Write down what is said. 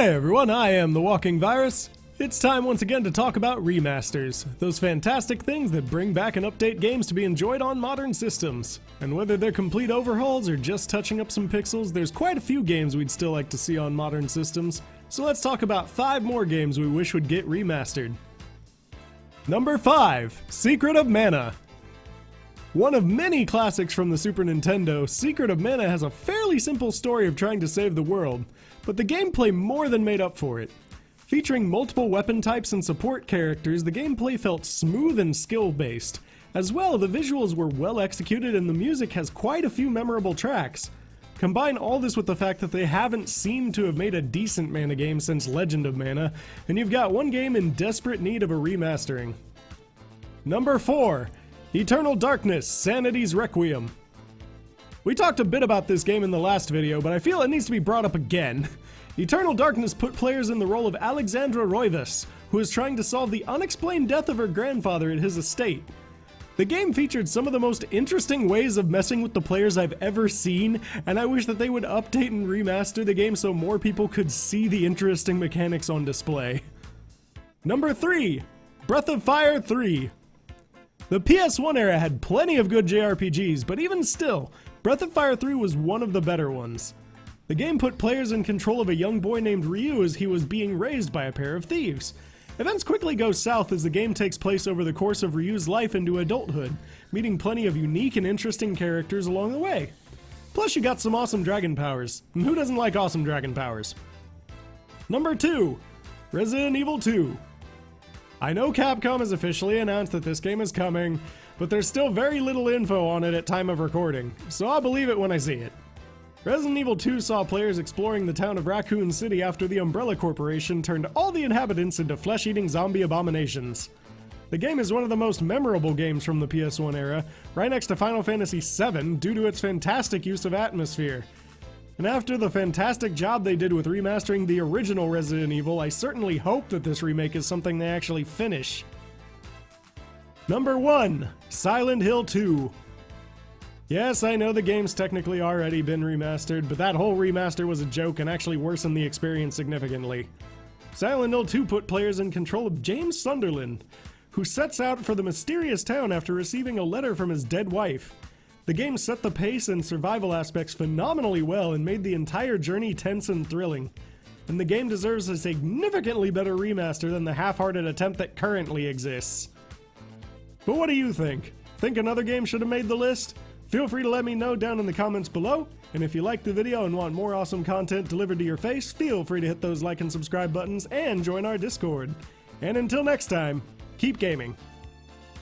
Hey everyone, I am the Walking Virus. It's time once again to talk about remasters, those fantastic things that bring back and update games to be enjoyed on modern systems. And whether they're complete overhauls or just touching up some pixels, there's quite a few games we'd still like to see on modern systems. So let's talk about 5 more games we wish would get remastered. Number 5, Secret of Mana. One of many classics from the Super Nintendo, Secret of Mana has a fairly simple story of trying to save the world, but the gameplay more than made up for it. Featuring multiple weapon types and support characters, the gameplay felt smooth and skill-based. As well, the visuals were well executed and the music has quite a few memorable tracks. Combine all this with the fact that they haven't seemed to have made a decent Mana game since Legend of Mana, and you've got one game in desperate need of a remastering. Number 4, Eternal Darkness: Sanity's Requiem. We talked a bit about this game in the last video, but I feel it needs to be brought up again. Eternal Darkness put players in the role of Alexandra Roivas, who is trying to solve the unexplained death of her grandfather at his estate. The game featured some of the most interesting ways of messing with the players I've ever seen, and I wish that they would update and remaster the game so more people could see the interesting mechanics on display. Number 3, Breath of Fire 3. The PS1 era had plenty of good JRPGs, but even still, Breath of Fire 3 was one of the better ones. The game put players in control of a young boy named Ryu as he was being raised by a pair of thieves. Events quickly go south as the game takes place over the course of Ryu's life into adulthood, meeting plenty of unique and interesting characters along the way. Plus you got some awesome dragon powers, and who doesn't like awesome dragon powers? Number 2, Resident Evil 2. I know Capcom has officially announced that this game is coming, but there's still very little info on it at time of recording, so I'll believe it when I see it. Resident Evil 2 saw players exploring the town of Raccoon City after the Umbrella Corporation turned all the inhabitants into flesh-eating zombie abominations. The game is one of the most memorable games from the PS1 era, right next to Final Fantasy VII due to its fantastic use of atmosphere. And after the fantastic job they did with remastering the original Resident Evil, I certainly hope that this remake is something they actually finish. Number 1, Silent Hill 2. Yes, I know the game's technically already been remastered, but that whole remaster was a joke and actually worsened the experience significantly. Silent Hill 2 put players in control of James Sunderland, who sets out for the mysterious town after receiving a letter from his dead wife. The game set the pace and survival aspects phenomenally well and made the entire journey tense and thrilling. And the game deserves a significantly better remaster than the half-hearted attempt that currently exists. But what do you think? Think another game should have made the list? Feel free to let me know down in the comments below, and if you liked the video and want more awesome content delivered to your face, feel free to hit those like and subscribe buttons and join our Discord. And until next time, keep gaming.